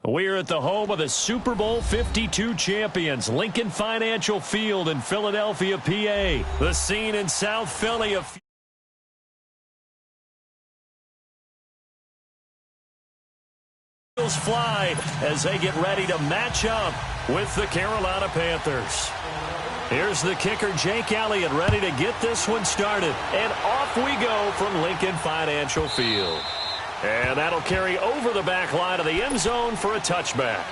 We're at the home of the Super Bowl 52 champions, Lincoln Financial Field in Philadelphia, PA. The scene in South Philly of fly as they get ready to match up with the Carolina Panthers. Here's the kicker, Jake Elliott, ready to get this one started. And off we go from Lincoln Financial Field. And that'll carry over the back line of the end zone for a touchback.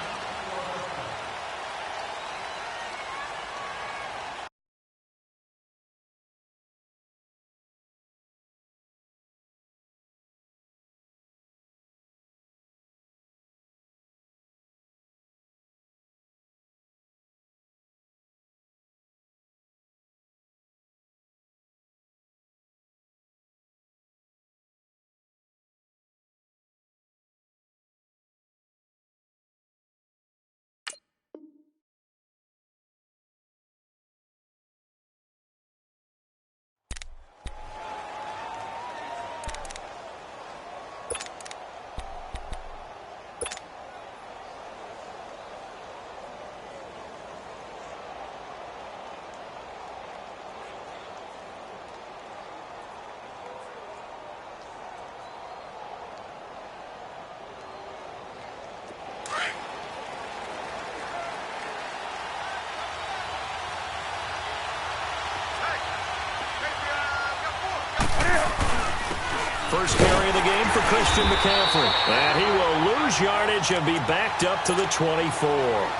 First carry of the game for Christian McCaffrey. And he will lose yardage and be backed up to the 24.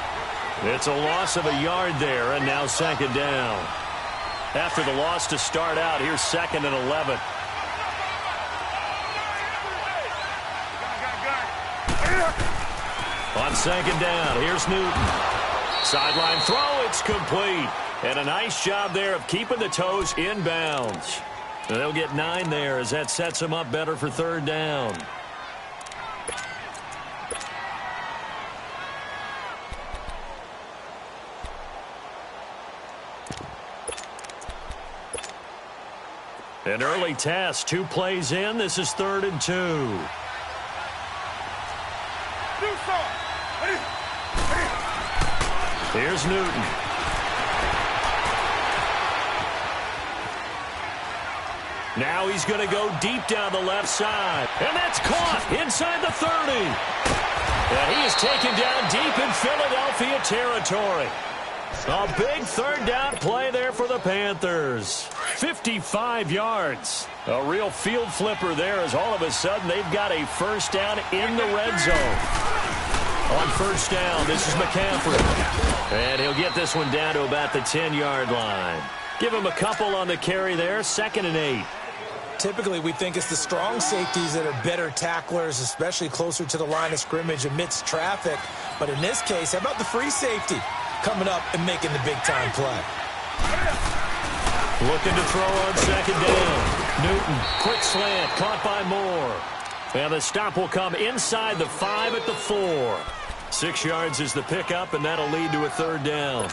It's a loss of a yard there, and now second down. After the loss to start out, here's 2nd and 11. On second down, here's Newton. Sideline throw, it's complete. And a nice job there of keeping the toes in bounds. They'll get 9 there as that sets them up better for third down. An early test, 2 plays in. This is 3rd and 2. Here's Newton. Now he's going to go deep down the left side. And that's caught inside the 30. And he is taken down deep in Philadelphia territory. A big third down play there for the Panthers. 55 yards. A real field flipper there as all of a sudden they've got a first down in the red zone. On first down, this is McCaffrey. And he'll get this one down to about the 10-yard line. Give him a couple on the carry there, 2nd and 8. Typically, we think it's the strong safeties that are better tacklers, especially closer to the line of scrimmage amidst traffic. But in this case, how about the free safety coming up and making the big-time play? Looking to throw on second down. Newton, quick slant, caught by Moore. And the stop will come inside the 5 at the 4. 6 yards is the pickup, and that'll lead to a third down.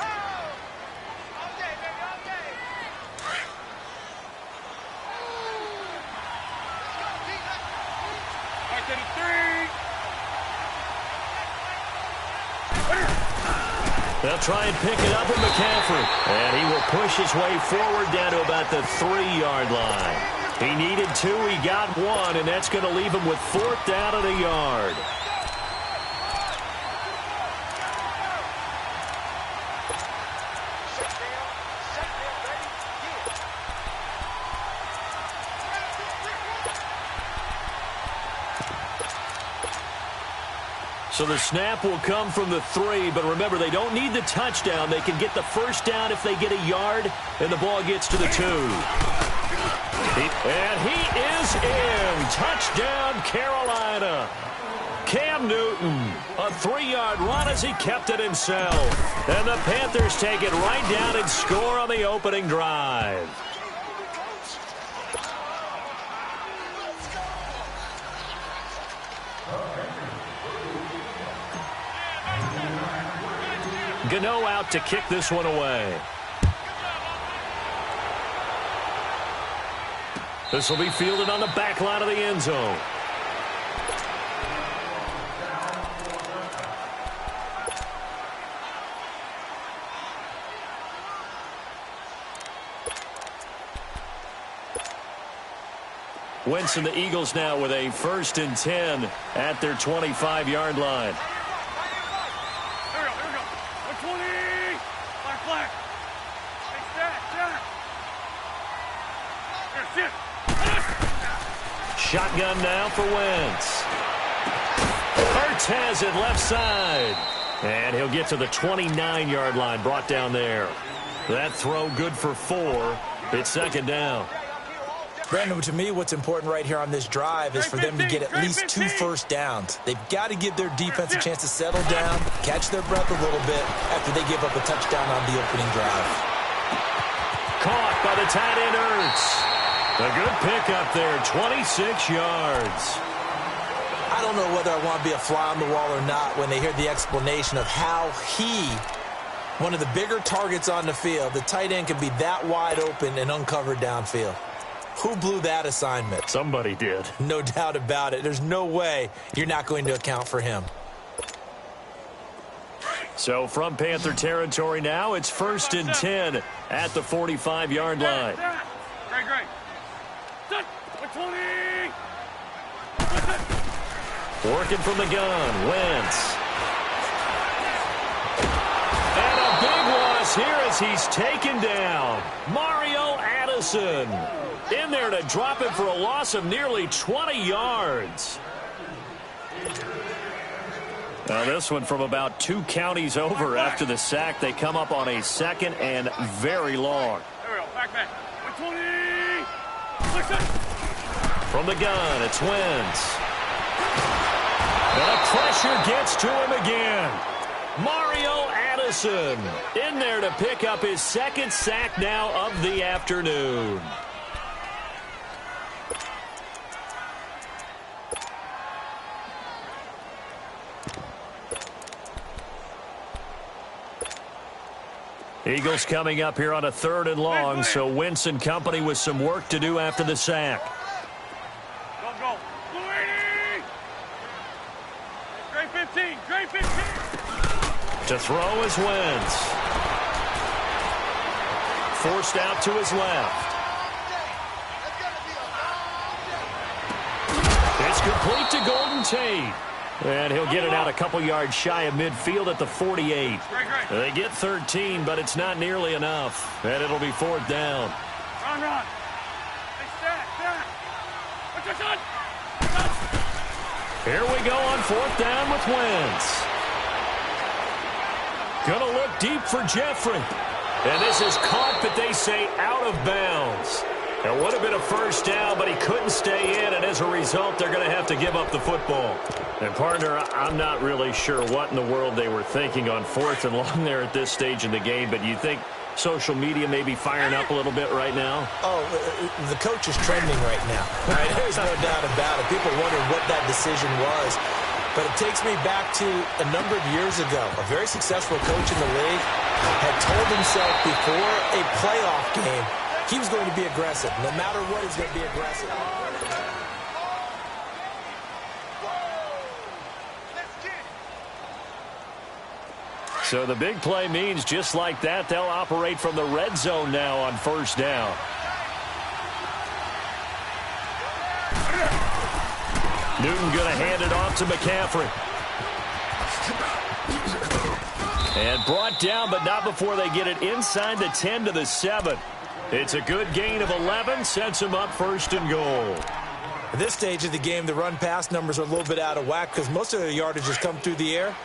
They'll try and pick it up with McCaffrey. And he will push his way forward down to about the 3-yard line. He needed 2, he got 1, and that's going to leave him with 4th down at a yard. So the snap will come from the 3, but remember, they don't need the touchdown. They can get the first down if they get a yard, and the ball gets to the 2. And he is in. Touchdown, Carolina. Cam Newton, a 3-yard run as he kept it himself. And the Panthers take it right down and score on the opening drive. Gano out to kick this one away. This will be fielded on the back line of the end zone. Wentz and the Eagles now with a 1st and 10 at their 25-yard line. Here we go. 120. Flag. Hey, Jack. Here, sit. Shotgun now for Wentz. Hurts has it left side. And he'll get to the 29-yard line, brought down there. That throw good for 4. It's 2nd down. Brandon, to me, what's important right here on this drive is for them to get at least 2 first downs. They've got to give their defense a chance to settle down, catch their breath a little bit after they give up a touchdown on the opening drive. Caught by the tight end, Ertz. A good pickup there, 26 yards. I don't know whether I want to be a fly on the wall or not when they hear the explanation of how one of the bigger targets on the field, the tight end can be that wide open and uncovered downfield. Who blew that assignment? Somebody did. No doubt about it. There's no way you're not going to account for him. So from Panther territory now, it's 1st and 10 at the 45-yard line. Great. 120. Working from the gun, Wentz. And a big loss here as he's taken down. Mario Addison in there to drop it for a loss of nearly 20 yards. Now this one from about 2 counties over after the sack. They come up on a 2nd and very long. There we go. Back. 120. From the gun, it's Wentz. And the pressure gets to him again. Mario Addison in there to pick up his 2nd sack now of the afternoon. Eagles coming up here on a 3rd and long, so Wentz and company with some work to do after the sack. Go. Blue 80. Great 15. To throw is Wentz. Forced out to his left. It's complete to Golden Tate. And he'll get it out a couple yards shy of midfield at the 48. They get 13, but it's not nearly enough. And it'll be 4th down. Run. Hey, stack. What's your son? Here we go on 4th down with Wentz. Gonna look deep for Jeffrey. And this is caught, but they say out of bounds. It would have been a 1st down, but he couldn't stay in, and as a result, they're going to have to give up the football. And, partner, I'm not really sure what in the world they were thinking on 4th and long there at this stage in the game, but you think social media may be firing up a little bit right now? Oh, the coach is trending right now. Right? There's no doubt about it. People wondering what that decision was. But it takes me back to a number of years ago. A very successful coach in the league had told himself before a playoff game he was going to be aggressive. No matter what, he's going to be aggressive. So the big play means just like that, they'll operate from the red zone now on 1st down. Newton going to hand it off to McCaffrey. And brought down, but not before they get it inside the 10 to the 7. It's a good gain of 11, sets him up 1st and goal. At this stage of the game, the run-pass numbers are a little bit out of whack because most of their yardage has come through the air.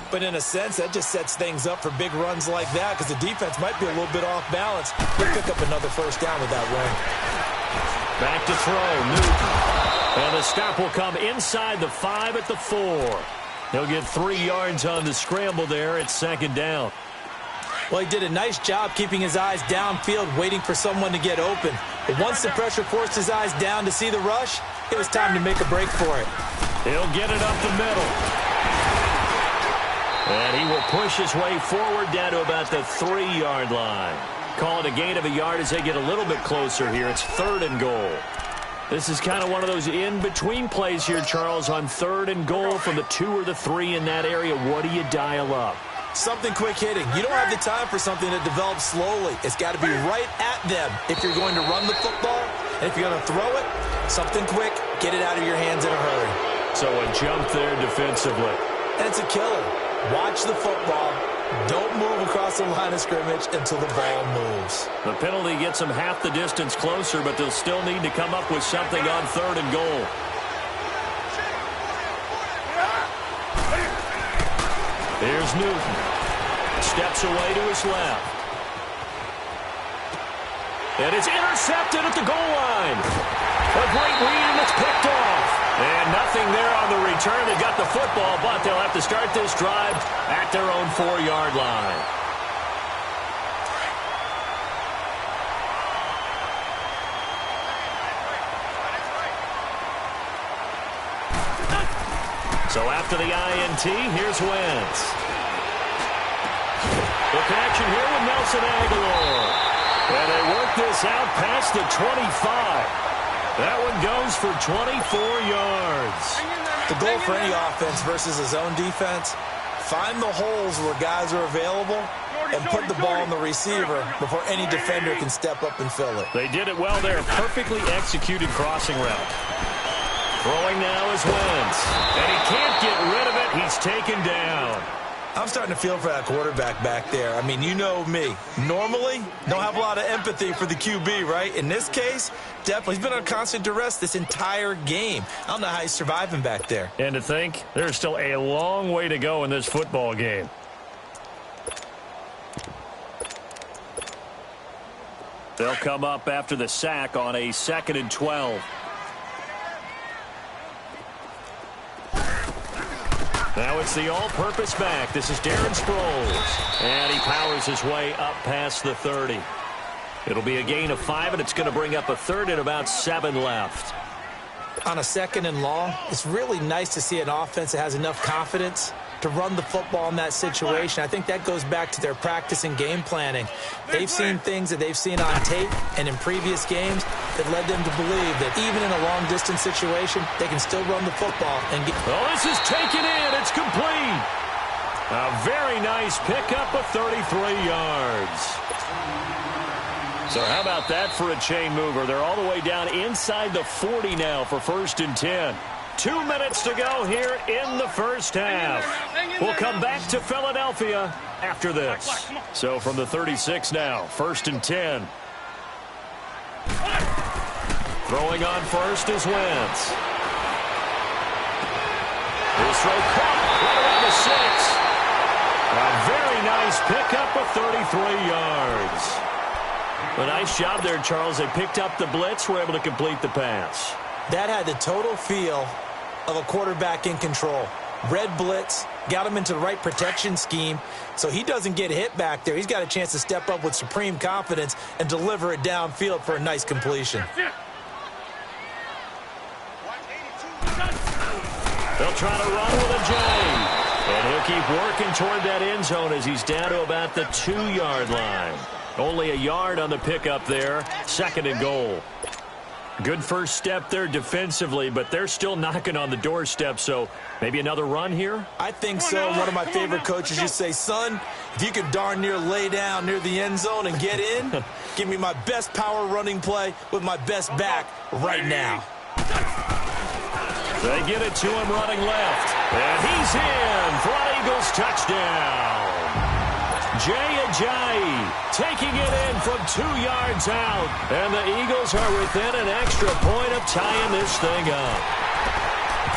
But in a sense, that just sets things up for big runs like that because the defense might be a little bit off balance. They'll pick up another 1st down with that run. Back to throw, Newton. And the stop will come inside the 5 at the 4. He'll get 3 yards on the scramble there. It's 2nd down. Well, he did a nice job keeping his eyes downfield, waiting for someone to get open. But once the pressure forced his eyes down to see the rush, it was time to make a break for it. He'll get it up the middle. And he will push his way forward down to about the 3-yard line. Call it a gain of a yard as they get a little bit closer here. It's 3rd and goal. This is kind of one of those in-between plays here, Charles, on 3rd and goal from the 2 or the 3 in that area. What do you dial up? Something quick hitting. You don't have the time for something that develops slowly. It's got to be right at them if you're going to run the football. And if you're going to throw it, Something quick, get it out of your hands in a hurry. So a jump there defensively. And it's a killer. Watch the football. Don't move across the line of scrimmage until the ball moves. The penalty gets them half the distance closer, but they'll still need to come up with something on 3rd and goal. Here's Newton. Steps away to his left. And it's intercepted at the goal line. A great read, and it's picked off. And nothing there on the return. They got the football, but they'll have to start this drive at their own 4-yard line. So after the INT, here's Wentz. The connection here with Nelson Aguilar. And they work this out past the 25. That one goes for 24 yards. The goal for any offense versus a zone defense, find the holes where guys are available and put the ball on the receiver before any defender can step up and fill it. They did it well there. Perfectly executed crossing route. Throwing now is Wentz. And he can't get rid of it. He's taken down. I'm starting to feel for that quarterback back there. I mean, you know me. Normally, don't have a lot of empathy for the QB, right? In this case, definitely. He's been on constant duress this entire game. I don't know how he's surviving back there. And to think, there's still a long way to go in this football game. They'll come up after the sack on a 2nd and 12. Now it's the all-purpose back. This is Darren Sproles. And he powers his way up past the 30. It'll be a gain of 5, and it's going to bring up a 3rd and about 7 left. On a 2nd and long, it's really nice to see an offense that has enough confidence to run the football in that situation. I think that goes back to their practice and game planning. They've seen things that they've seen on tape and in previous games that led them to believe that even in a long-distance situation, they can still run the football and get... Oh, this is taken in. It's complete. A very nice pickup of 33 yards. So how about that for a chain mover? They're all the way down inside the 40 now for 1st and 10. 2 minutes to go here in the first half. We'll come back to Philadelphia after this. So from the 36 now, 1st and 10. Throwing on first is Wentz. His throw caught right around the 6. A very nice pickup of 33 yards. A nice job there, Charles. They picked up the blitz, were able to complete the pass. That had the total feel of a quarterback in control. Red blitz, got him into the right protection scheme, so he doesn't get hit back there. He's got a chance to step up with supreme confidence and deliver it downfield for a nice completion. They'll try to run with a J. And he'll keep working toward that end zone as he's down to about the 2-yard line. Only a yard on the pickup there. 2nd and goal. Good first step there defensively, but they're still knocking on the doorstep, so maybe another run here? I think so. One of my favorite coaches used to say, son, if you could darn near lay down near the end zone and get in, give me my best power running play with my best back right now. They get it to him running left, and he's in for an Eagles touchdown. Jay Ajayi taking it in from 2 yards out. And the Eagles are within an extra point of tying this thing up.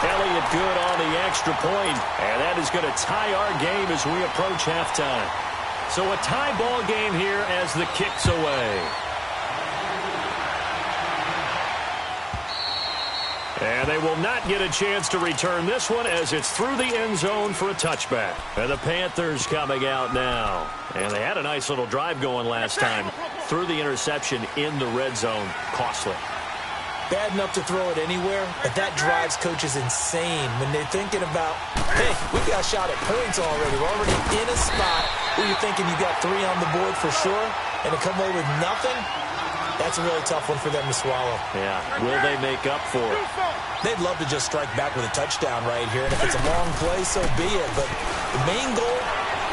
Elliott good on the extra point, and that is going to tie our game as we approach halftime. So a tie ball game here as the kick's away. And they will not get a chance to return this one as it's through the end zone for a touchback. And the Panthers coming out now. And they had a nice little drive going last time. Through the interception in the red zone. Costly. Bad enough to throw it anywhere, but that drives coaches insane when they're thinking about, hey, we got a shot at points already. We're already in a spot where you're thinking you got 3 on the board for sure, and to come away with nothing, that's a really tough one for them to swallow. Yeah, will they make up for it? They'd love to just strike back with a touchdown right here, and if it's a long play, so be it. But the main goal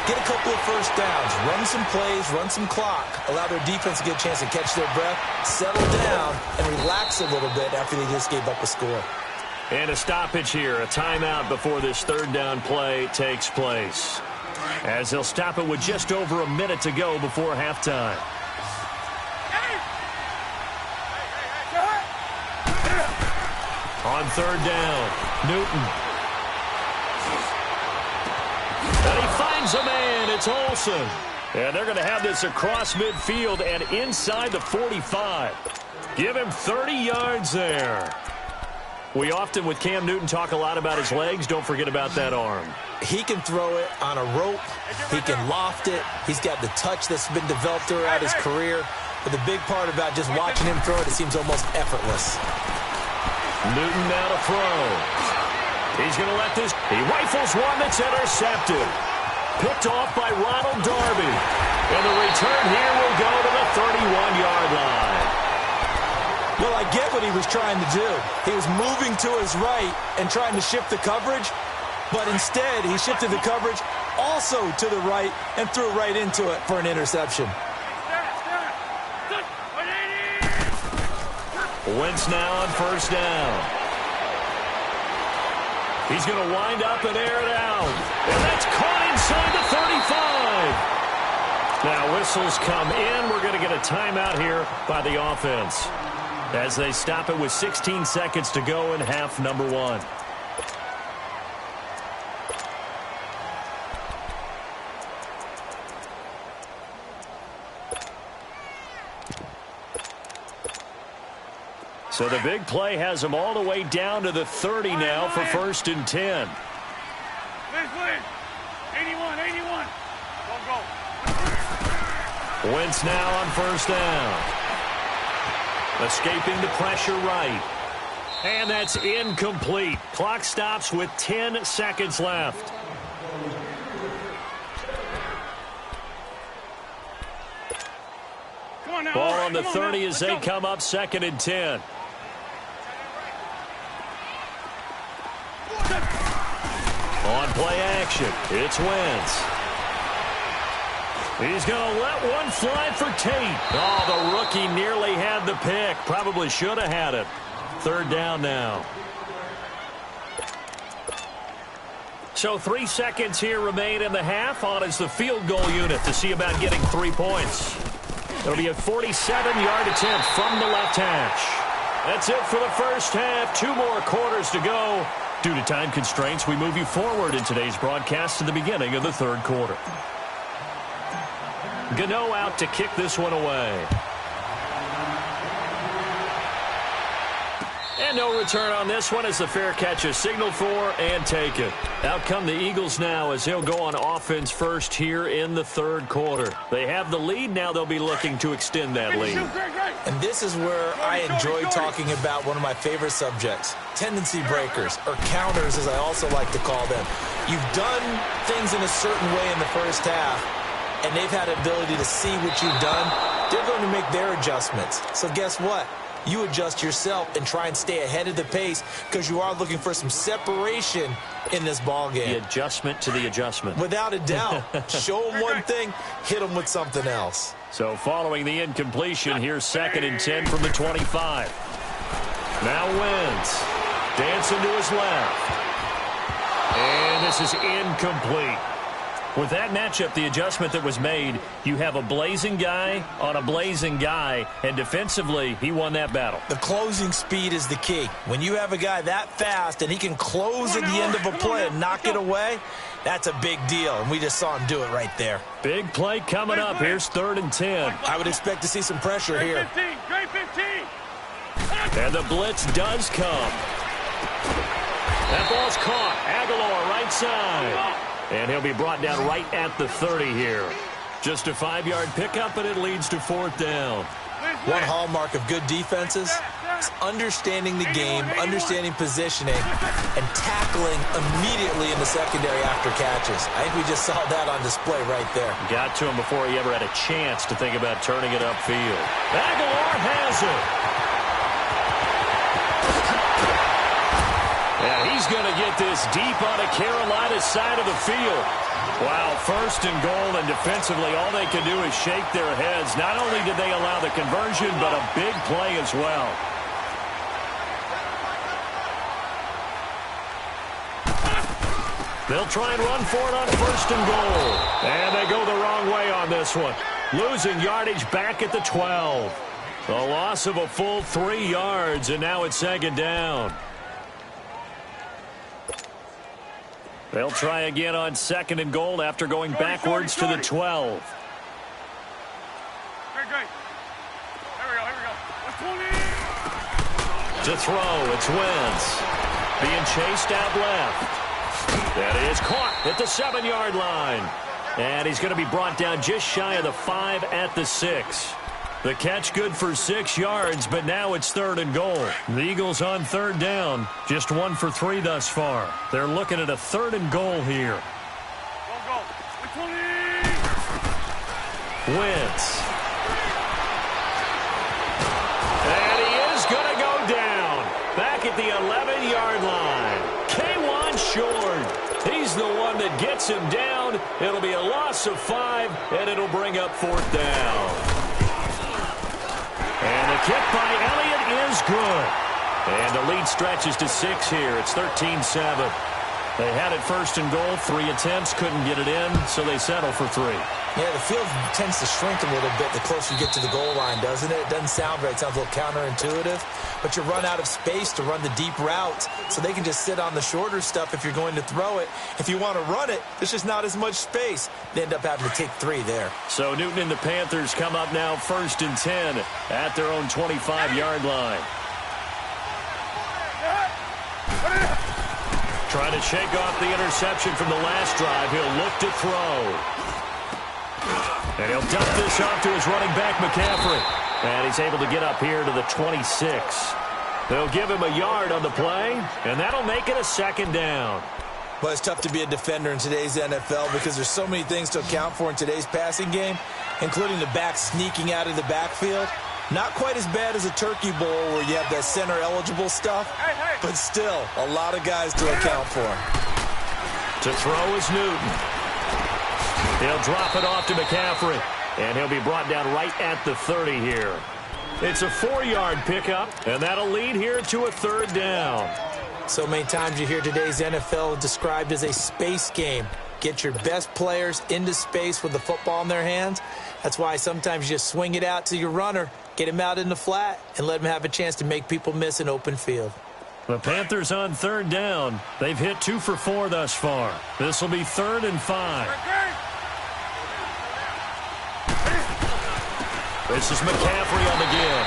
Get a couple of first downs, run some plays, run some clock, allow their defense to get a chance to catch their breath, settle down, and relax a little bit after they just gave up a score. And a stoppage here, a timeout before this third down play takes place. As they'll stop it with just over a minute to go before halftime. On third down, Newton. And he finds a man. It's Olsen. And they're going to have this across midfield and inside the 45. Give him 30 yards there. We often, with Cam Newton, talk a lot about his legs. Don't forget about that arm. He can throw it on a rope. He can loft it. He's got the touch that's been developed throughout his career. But the big part about just watching him throw it, it seems almost effortless. Newton now to throw. He's going to let this. He rifles one that's intercepted. Picked off by Ronald Darby. And the return here will go to the 31-yard line. Well, I get what he was trying to do. He was moving to his right and trying to shift the coverage. But instead, he shifted the coverage also to the right and threw right into it for an interception. Wentz now on first down. He's going to wind up and air it out. And that's caught inside the 35. Now whistles come in. We're going to get a timeout here by the offense as they stop it with 16 seconds to go in half number one. So the big play has them all the way down to the 30 now for 1st and 10. Please. 81. Go. Wentz now on first down. Escaping the pressure right. And that's incomplete. Clock stops with 10 seconds left. Come on now. Ball on the 30 as they come up 2nd and 10. On play action, it's Wentz. He's going to let one fly for Tate. Oh, the rookie nearly had the pick. Probably should have had it. 3rd down now. So 3 seconds here remain in the half. On is the field goal unit to see about getting 3 points. It'll be a 47-yard attempt from the left hash. That's it for the first half. 2 more quarters to go. Due to time constraints, we move you forward in today's broadcast to the beginning of the 3rd quarter. Gano out to kick this one away. And no return on this one as the fair catch is signaled for and taken. Out come the Eagles now as they'll go on offense first here in the 3rd quarter. They have the lead. Now they'll be looking to extend that lead. And this is where I enjoy talking about one of my favorite subjects, tendency breakers, or counters as I also like to call them. You've done things in a certain way in the first half, and they've had the ability to see what you've done. They're going to make their adjustments. So guess what? You adjust yourself and try and stay ahead of the pace because you are looking for some separation in this ball game. The adjustment to the adjustment. Without a doubt. Show them one thing, hit them with something else. So following the incompletion, here's 2nd and 10 from the 25. Now Wentz. Dancing to his left. And this is incomplete. With that matchup, the adjustment that was made, you have a blazing guy on a blazing guy, and defensively, he won that battle. The closing speed is the key. When you have a guy that fast and he can close at the end of a play and knock it away, that's a big deal, and we just saw him do it right there. Big play coming up. Here's 3rd and 10. I would expect to see some pressure here. Great 15. And the blitz does come. That ball's caught. Aguilar right side. And he'll be brought down right at the 30 here. Just a 5-yard pickup, and it leads to 4th down. One hallmark of good defenses is understanding the game, understanding positioning, and tackling immediately in the secondary after catches. I think we just saw that on display right there. Got to him before he ever had a chance to think about turning it upfield. Aguilar has it. And he's going to get this deep on a Carolina side of the field. Wow, first and goal, and defensively, all they can do is shake their heads. Not only did they allow the conversion, but a big play as well. They'll try and run for it on first and goal. And they go the wrong way on this one. Losing yardage back at the 12. A loss of a full 3 yards, and now it's second down. They'll try again on second and goal after going backwards to the 12. Great. Here we go. Let's go. To throw, it's Wentz. Being chased out left. That is caught at the 7-yard line. And he's going to be brought down just shy of the 5 at the 6. The catch good for 6 yards, but now it's third and goal. The Eagles on third down, just 1 for 3 thus far. They're looking at a third and goal here. Go. Wentz. And he is going to go down. Back at the 11-yard line. K1 short. He's the one that gets him down. It'll be a loss of 5, and it'll bring up fourth down. And the kick by Elliott is good. And the lead stretches to 6 here. It's 13-7. They had it first and goal. 3 attempts, couldn't get it in, so they settle for 3. Yeah, the field tends to shrink a little bit the closer you get to the goal line, doesn't it? It doesn't sound right. It sounds a little counterintuitive. But you run out of space to run the deep routes, so they can just sit on the shorter stuff if you're going to throw it. If you want to run it, there's just not as much space. They end up having to take 3 there. So Newton and the Panthers come up now first and 10 at their own 25-yard line. Trying to shake off the interception from the last drive. He'll look to throw. And he'll dump this off to his running back, McCaffrey. And he's able to get up here to the 26. They'll give him a yard on the play, and that'll make it a second down. Well, it's tough to be a defender in today's NFL because there's so many things to account for in today's passing game, including the back sneaking out of the backfield. Not quite as bad as a turkey bowl where you have that center-eligible stuff, but still a lot of guys to account for. To throw is Newton. He'll drop it off to McCaffrey, and he'll be brought down right at the 30 here. It's a 4-yard pickup, and that'll lead here to a third down. So many times you hear today's NFL described as a space game. Get your best players into space with the football in their hands. That's why sometimes you just swing it out to your runner, get him out in the flat, and let him have a chance to make people miss an open field. The Panthers on third down. They've hit 2 for 4 thus far. This will be 3rd and 5. This is McCaffrey on the give.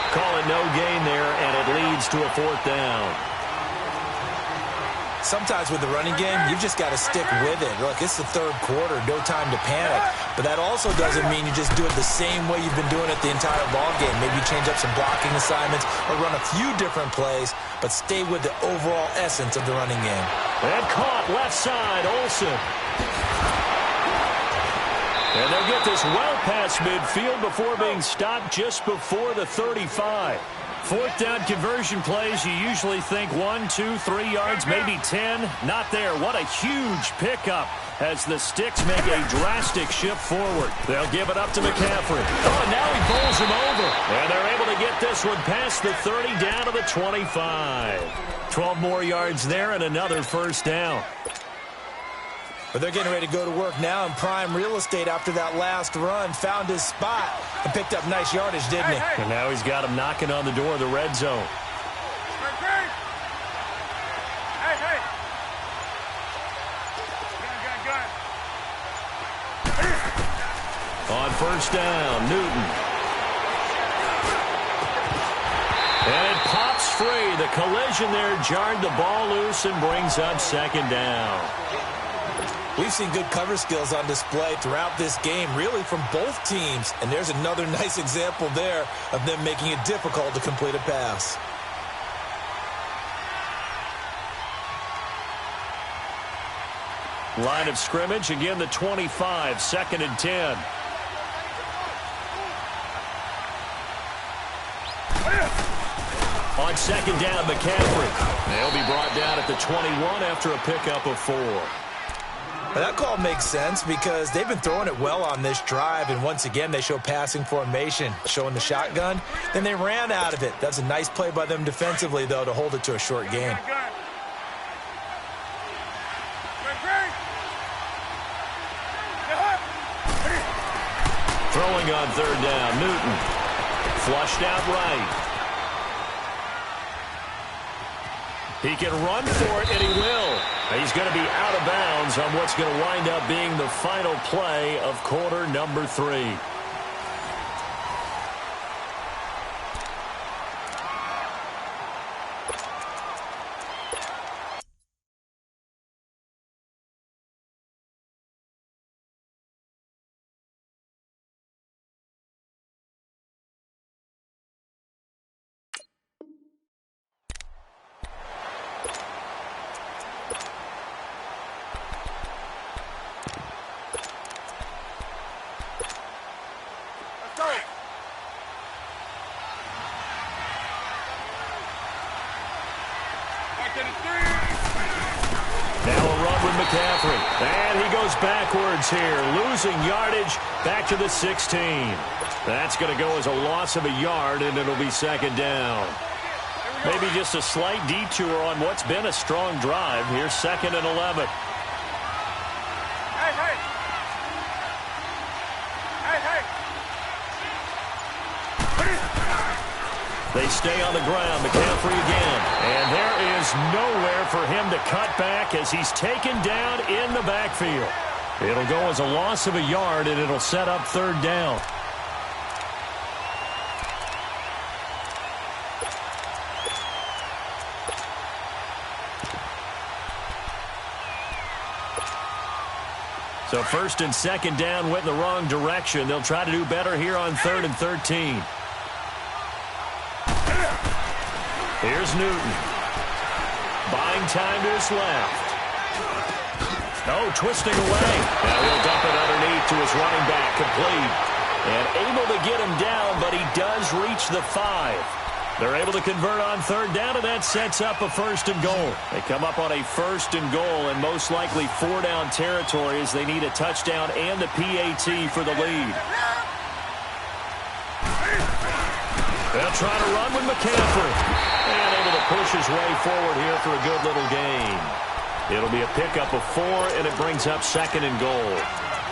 Calling no gain there, and it leads to a 4th down. Sometimes with the running game, you've just got to stick with it. Look, it's the third quarter, no time to panic. But that also doesn't mean you just do it the same way you've been doing it the entire ball game. Maybe you change up some blocking assignments or run a few different plays, but stay with the overall essence of the running game. And caught left side, Olsen. And they'll get this well past midfield before being stopped just before the 35. 4th down conversion plays, you usually think 1, 2, 3 yards, maybe 10. Not there. What a huge pickup as the Sticks make a drastic shift forward. They'll give it up to McCaffrey. Oh, and now he bowls him over. And they're able to get this one past the 30 down to the 25. 12 more yards there and another first down. But they're getting ready to go to work now in prime real estate after that last run. Found his spot and picked up nice yardage, didn't he? And now he's got him knocking on the door of the red zone. On first down, Newton. And it pops free. The collision there jarred the ball loose and brings up second down. We've seen good cover skills on display throughout this game, really from both teams. And there's another nice example there of them making it difficult to complete a pass. Line of scrimmage, again the 25, 2nd and 10. On second down, McCaffrey. They'll be brought down at the 21 after a pickup of 4. That call makes sense because they've been throwing it well on this drive, and once again they show passing formation, showing the shotgun. Then they ran out of it. That's a nice play by them defensively, though, to hold it to a short gain. Throwing on third down, Newton. Flushed out right. He can run for it, and he will. He's going to be out of bounds on what's going to wind up being the final play of quarter number 3. Now a run with McCaffrey. And he goes backwards here, losing yardage back to the 16. That's going to go as a loss of a yard, and it'll be second down. Maybe just a slight detour on what's been a strong drive. Here's 2nd and 11. They stay on the ground. McCaffrey again. And there is nowhere for him to cut back as he's taken down in the backfield. It'll go as a loss of a yard, and it'll set up third down. So 1st and 2nd down went in the wrong direction. They'll try to do better here on 3rd and 13. Here's Newton. Buying time to his left. Oh, twisting away. Now he'll dump it underneath to his running back, complete. And able to get him down, but he does reach the 5. They're able to convert on 3rd down, and that sets up a 1st and goal. They come up on a 1st and goal, and most likely 4-down territory as they need a touchdown and the PAT for the lead. They'll try to run with McCaffrey. And able to push his way forward here for a good little gain. It'll be a pickup of 4, and it brings up 2nd and goal.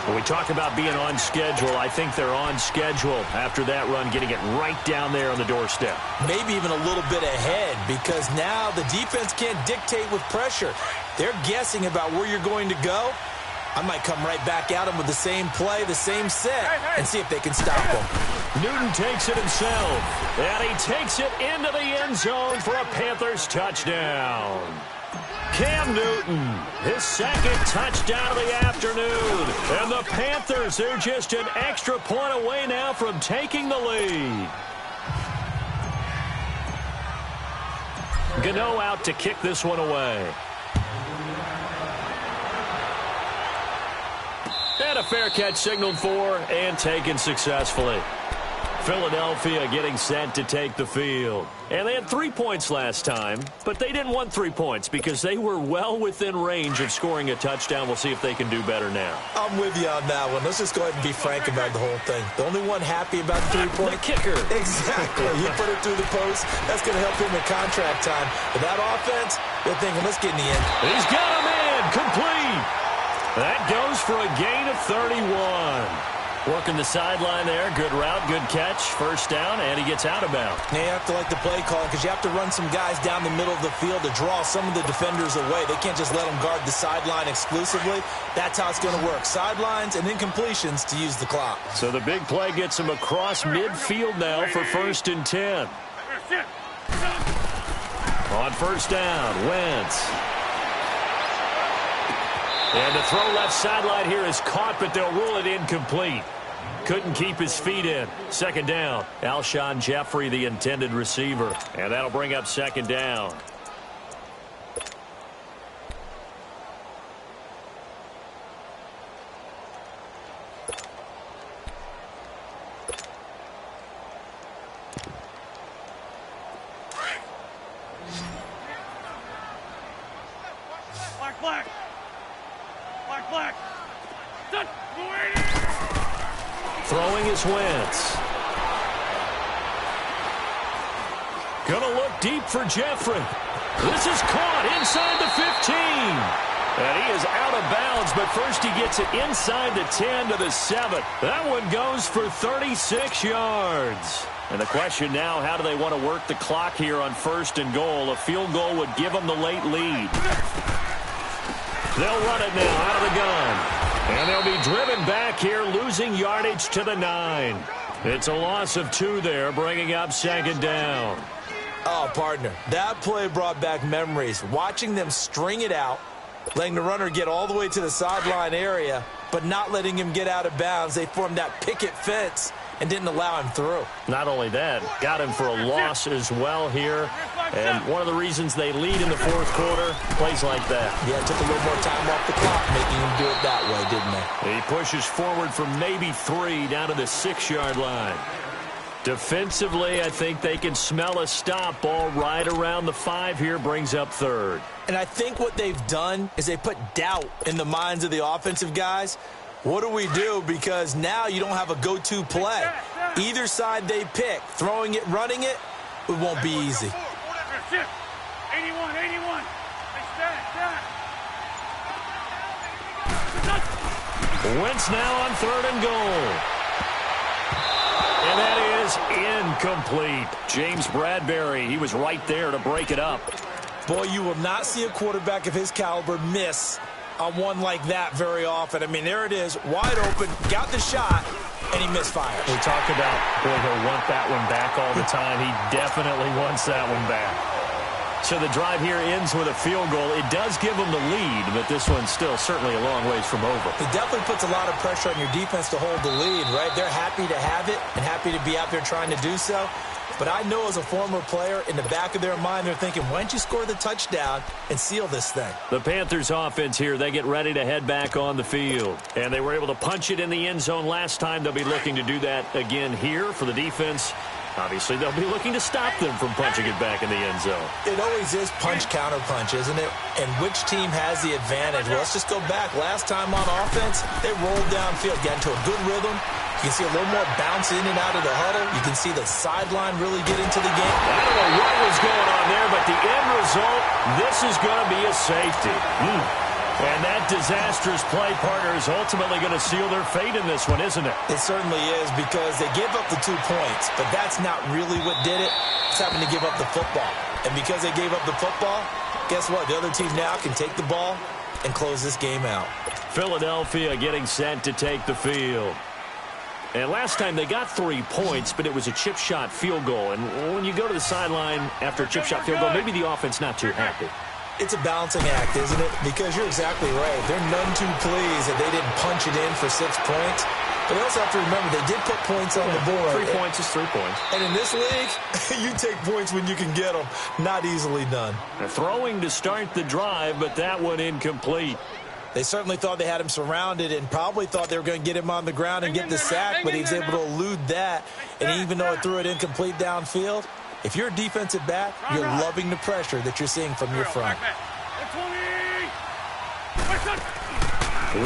When we talk about being on schedule, I think they're on schedule after that run, getting it right down there on the doorstep. Maybe even a little bit ahead, because now the defense can't dictate with pressure. They're guessing about where you're going to go. I might come right back at them with the same play, the same set, and see if they can stop them. Newton takes it himself, and he takes it into the end zone for a Panthers touchdown. Cam Newton, his 2nd touchdown of the afternoon. And the Panthers are just an extra point away now from taking the lead. Gano out to kick this one away. And a fair catch signaled for and taken successfully. Philadelphia getting set to take the field. And they had 3 points last time, but they didn't want 3 points because they were well within range of scoring a touchdown. We'll see if they can do better now. I'm with you on that one. Let's just go ahead and be frank about the whole thing. The only one happy about the 3-point? The kicker. Exactly. He put it through the post. That's going to help him in contract time. But that offense, they're thinking, let's get in the end. He's got him in. Complete. That goes for a gain of 31. Working the sideline there. Good route, good catch. 1st down, and he gets out of bounds. Yeah, you have to like the play call because you have to run some guys down the middle of the field to draw some of the defenders away. They can't just let them guard the sideline exclusively. That's how it's going to work. Sidelines and then completions to use the clock. So the big play gets him across midfield now for 1st and 10. On 1st down, Wentz. And the throw left sideline here is caught, but they'll rule it incomplete. Couldn't keep his feet in. 2nd down. Alshon Jeffrey, the intended receiver. And that'll bring up 2nd down. Relax. Set. Throwing is Wentz. Gonna look deep for Jeffrey. This is caught inside the 15. And he is out of bounds, but first he gets it inside the 10 to the 7. That one goes for 36 yards. And the question now, how do they want to work the clock here on 1st and goal? A field goal would give them the late lead. They'll run it now out of the gun. And they'll be driven back here, losing yardage to the 9. It's a loss of 2 there, bringing up 2nd down. Oh, partner, that play brought back memories. Watching them string it out, letting the runner get all the way to the sideline area, but not letting him get out of bounds. They formed that picket fence and didn't allow him through. Not only that, got him for a loss as well here. And one of the reasons they lead in the 4th quarter, plays like that. Yeah, it took a little more time off the clock, making him do it that way, didn't they? He pushes forward from maybe 3 down to the 6-yard line. Defensively, I think they can smell a stop. Ball right around the 5 here, brings up 3rd. And I think what they've done is they put doubt in the minds of the offensive guys. What do we do? Because now you don't have a go-to play. Either side they pick, throwing it, running it, it won't be easy. 81, 81. Wentz now on 3rd and goal. And that is incomplete. James Bradbury, he was right there to break it up. Boy, you will not see a quarterback of his caliber miss on one like that very often. I mean, there it is, wide open, got the shot, and he misfires. We talk about, boy, he'll want that one back all the time. He definitely wants that one back. So the drive here ends with a field goal. It does give them the lead, but this one's still certainly a long ways from over. It definitely puts a lot of pressure on your defense to hold the lead, right? They're happy to have it and happy to be out there trying to do so. But I know as a former player, in the back of their mind, they're thinking, why don't you score the touchdown and seal this thing? The Panthers offense here, they get ready to head back on the field. And they were able to punch it in the end zone last time. They'll be looking to do that again here for the defense. Obviously, they'll be looking to stop them from punching it back in the end zone. It always is punch-counter-punch, isn't it? And which team has the advantage? Well, let's just go back. Last time on offense, they rolled downfield, got into a good rhythm. You can see a little more bounce in and out of the huddle. You can see the sideline really get into the game. I don't know what was going on there, but the end result, this is going to be a safety. And that disastrous play, partner, is ultimately going to seal their fate in this one, isn't it? It certainly is, because they gave up the 2 points, but that's not really what did it. It's having to give up the football. And because they gave up the football, guess what? The other team now can take the ball and close this game out. Philadelphia getting set to take the field. And last time they got 3 points, but it was a chip shot field goal. And when you go to the sideline after a chip shot field goal, maybe the offense not too happy. It's a balancing act, isn't it? Because you're exactly right. They're none too pleased that they didn't punch it in for 6 points. But they also have to remember they did put points on the board. 3 points is 3 points. And in this league, you take points when you can get them. Not easily done. They're throwing to start the drive, but that one incomplete. They certainly thought they had him surrounded and probably thought they were going to get him on the ground and get the sack, but he was able to elude that. And even though it threw it incomplete downfield, if you're a defensive back, you're loving the pressure that you're seeing from your front.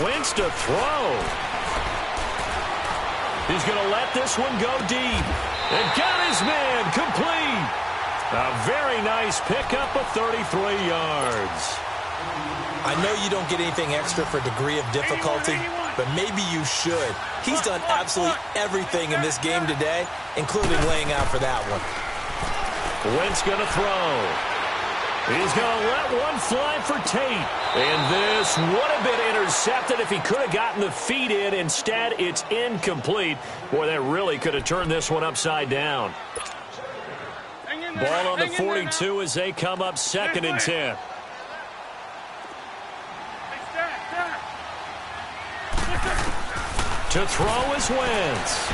Wentz to throw. He's going to let this one go deep. And got his man complete. A very nice pickup of 33 yards. I know you don't get anything extra for degree of difficulty, but maybe you should. He's done absolutely everything in this game today, including laying out for that one. Wentz going to throw. He's going to let one fly for Tate. And this would have been intercepted if he could have gotten the feet in. Instead, it's incomplete. Boy, that really could have turned this one upside down. Ball on the 42 as they come up 2nd and 10. To throw is Wentz.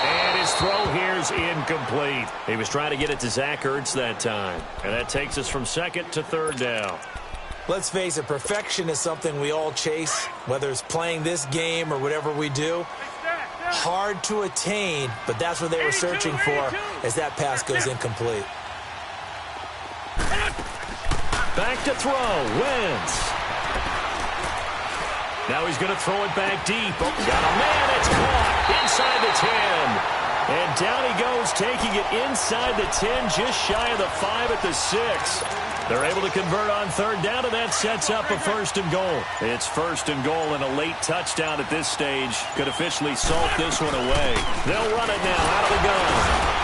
And his throw here is incomplete. He was trying to get it to Zach Ertz that time. And that takes us from 2nd to 3rd down. Let's face it, perfection is something we all chase, whether it's playing this game or whatever we do. Hard to attain, but that's what they were searching for as that pass goes incomplete. Back back to throw. Wentz. Now he's going to throw it back deep. Oh, got a man. It's caught inside the 10. And down he goes, taking it inside the 10, just shy of the 5 at the 6. They're able to convert on third down, and that sets up a 1st and goal. It's 1st and goal and a late touchdown at this stage. Could officially salt this one away. They'll run it now out of the gun.